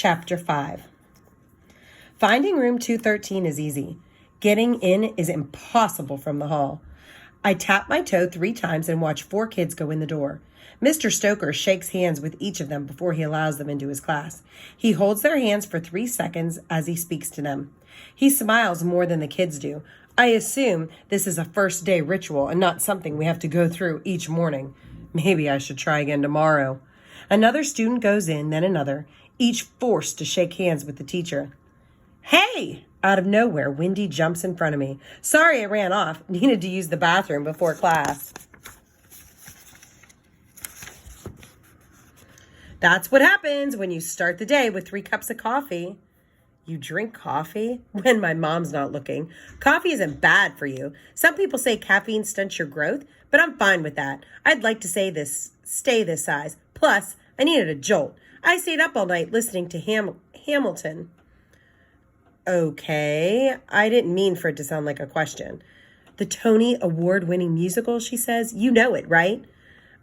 Chapter 5. Finding room 213 is easy. Getting in is impossible from the hall. I tap my toe 3 times and watch 4 kids go in the door. Mr. Stoker shakes hands with each of them before he allows them into his class. He holds their hands for 3 seconds as he speaks to them. He smiles more than the kids do. I assume this is a first day ritual and not something we have to go through each morning. Maybe I should try again tomorrow. Another student goes in, then another, each forced to shake hands with the teacher. Hey! Out of nowhere, Wendy jumps in front of me. Sorry I ran off. Needed to use the bathroom before class. That's what happens when you start the day with 3 cups of coffee. You drink coffee when my mom's not looking. Coffee isn't bad for you. Some people say caffeine stunts your growth, but I'm fine with that. I'd like to stay this size. Plus, I needed a jolt. I stayed up all night listening to Hamilton. Okay, I didn't mean for it to sound like a question. The Tony Award-winning musical, she says. You know it, right?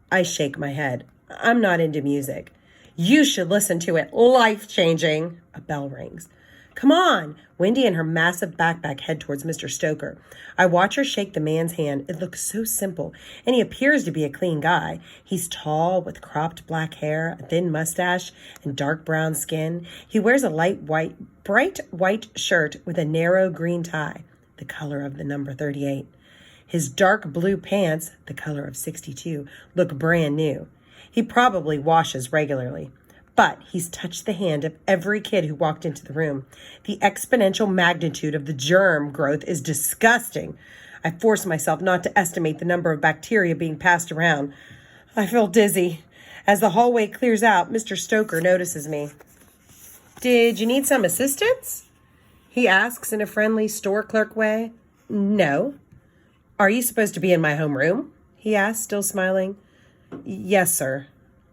I shake my head. I'm not into music. You should listen to it. Life-changing. A bell rings. Come on. Wendy and her massive backpack head towards Mr. Stoker. I watch her shake the man's hand. It looks so simple, and he appears to be a clean guy. He's tall with cropped black hair, a thin mustache, and dark brown skin. He wears a bright white shirt with a narrow green tie, the color of the number 38. His dark blue pants, the color of 62, look brand new. He probably washes regularly. But he's touched the hand of every kid who walked into the room. The exponential magnitude of the germ growth is disgusting. I force myself not to estimate the number of bacteria being passed around. I feel dizzy. As the hallway clears out, Mr. Stoker notices me. Did you need some assistance? He asks in a friendly store clerk way. No. Are you supposed to be in my homeroom? He asks, still smiling. Yes, sir.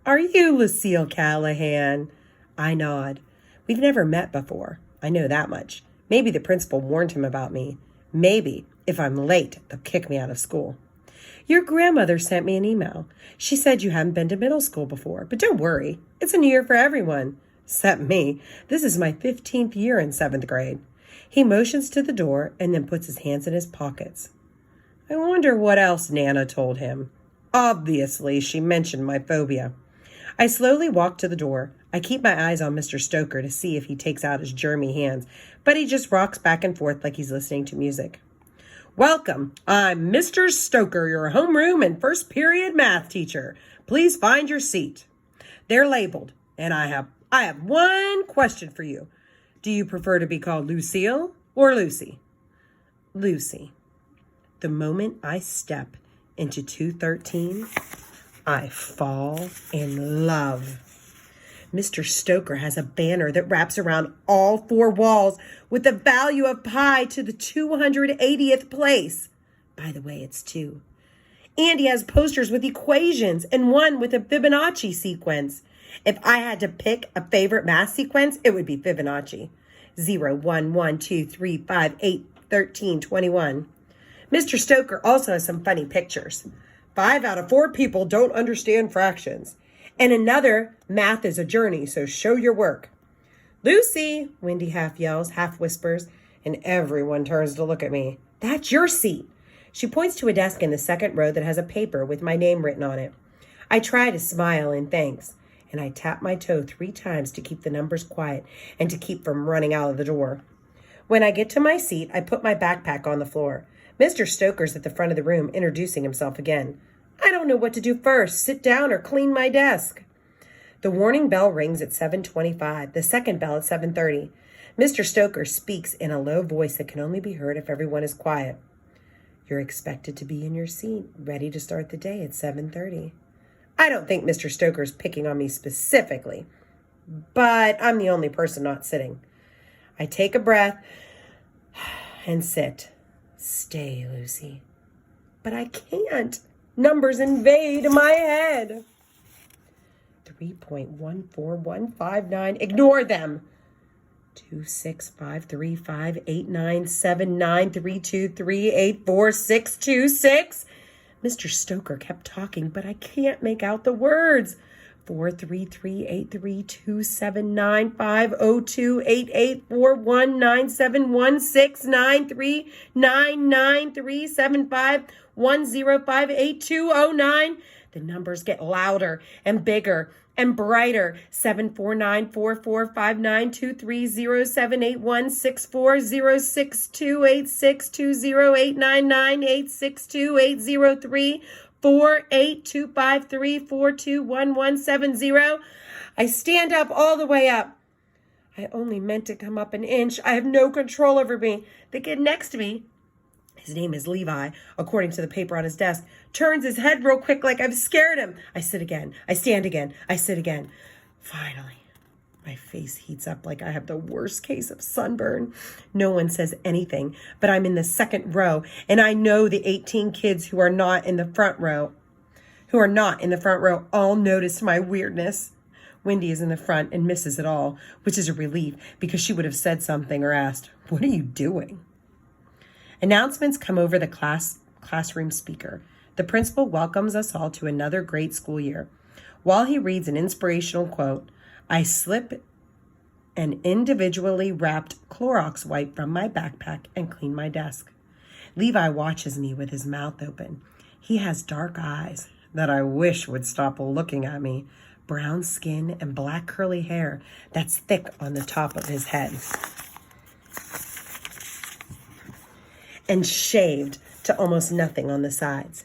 Are you Lucille Callahan? I nod. We've never met before. I know that much. Maybe the principal warned him about me. Maybe, if I'm late, they'll kick me out of school. Your grandmother sent me an email. She said you haven't been to middle school before, but don't worry. It's a new year for everyone. Except me. This is my 15th year in 7th grade. He motions to the door and then puts his hands in his pockets. I wonder what else Nana told him. Obviously, she mentioned my phobia. I slowly walk to the door. I keep my eyes on Mr. Stoker to see if he takes out his germy hands, but he just rocks back and forth like he's listening to music. Welcome. I'm Mr. Stoker, your homeroom and first period math teacher. Please find your seat. They're labeled, and I have one question for you. Do you prefer to be called Lucille or Lucy? Lucy. The moment I step into 213, I fall in love. Mr. Stoker has a banner that wraps around all 4 walls with the value of pi to the 280th place. By the way, it's 2. And he has posters with equations and one with a Fibonacci sequence. If I had to pick a favorite math sequence, it would be Fibonacci. 0, 1, 1, 2, 3, 5, 8, 13, 21. Mr. Stoker also has some funny pictures. 5 out of 4 people don't understand fractions. And another, math is a journey, so show your work. Lucy, Wendy half yells, half whispers, and everyone turns to look at me. That's your seat. She points to a desk in the second row that has a paper with my name written on it. I try to smile in thanks, and I tap my toe 3 times to keep the numbers quiet and to keep from running out of the door. When I get to my seat, I put my backpack on the floor. Mr. Stoker's at the front of the room, introducing himself again. I don't know what to do first, sit down or clean my desk. The warning bell rings at 7:25, the second bell at 7:30. Mr. Stoker speaks in a low voice that can only be heard if everyone is quiet. You're expected to be in your seat, ready to start the day at 7:30. I don't think Mr. Stoker's picking on me specifically, but I'm the only person not sitting. I take a breath and sit. Stay, Lucy. But I can't. Numbers invade my head. 3.14159. Ignore them. 26535897932384626. Mr. Stoker kept talking, but I can't make out the words. 433-832-795-0288-419-716-939375105-105-8209. The numbers get louder and bigger and brighter. 749-445-9230-781-6406-286-208-99862-803-48-253-421-170. I stand up all the way up. I only meant to come up an inch. I have no control over me. The kid next to me, his name is Levi, according to the paper on his desk, turns his head real quick like I've scared him. I sit again. I stand again. I sit again. Finally, my face heats up like I have the worst case of sunburn. No one says anything, but I'm in the second row, and I know the 18 kids who are not in the front row all noticed my weirdness. Wendy is in the front and misses it all, which is a relief because she would have said something or asked, "What are you doing?" Announcements come over the classroom speaker. The principal welcomes us all to another great school year. While he reads an inspirational quote, I slip an individually wrapped Clorox wipe from my backpack and clean my desk. Levi watches me with his mouth open. He has dark eyes that I wish would stop looking at me, brown skin and black curly hair that's thick on the top of his head, and shaved to almost nothing on the sides.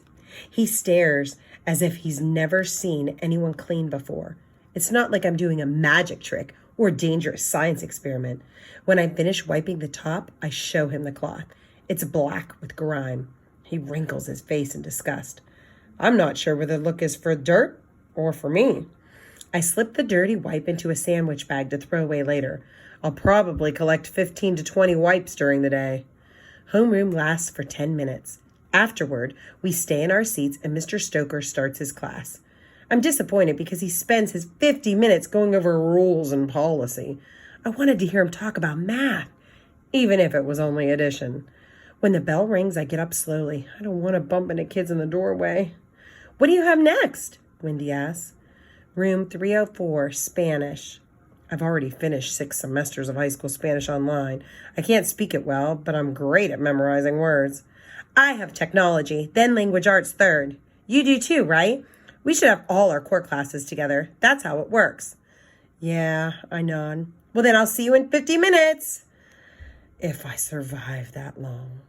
He stares as if he's never seen anyone clean before. It's not like I'm doing a magic trick or a dangerous science experiment. When I finish wiping the top, I show him the cloth. It's black with grime. He wrinkles his face in disgust. I'm not sure whether the look is for dirt or for me. I slip the dirty wipe into a sandwich bag to throw away later. I'll probably collect 15 to 20 wipes during the day. Homeroom lasts for 10 minutes. Afterward, we stay in our seats and Mr. Stoker starts his class. I'm disappointed because he spends his 50 minutes going over rules and policy. I wanted to hear him talk about math, even if it was only addition. When the bell rings, I get up slowly. I don't want to bump into kids in the doorway. What do you have next? Wendy asks. Room 304, Spanish. I've already finished 6 semesters of high school Spanish online. I can't speak it well, but I'm great at memorizing words. I have technology, then language arts third. You do too, right? We should have all our core classes together. That's how it works. Yeah, I nod. Well, then I'll see you in 50 minutes. If I survive that long.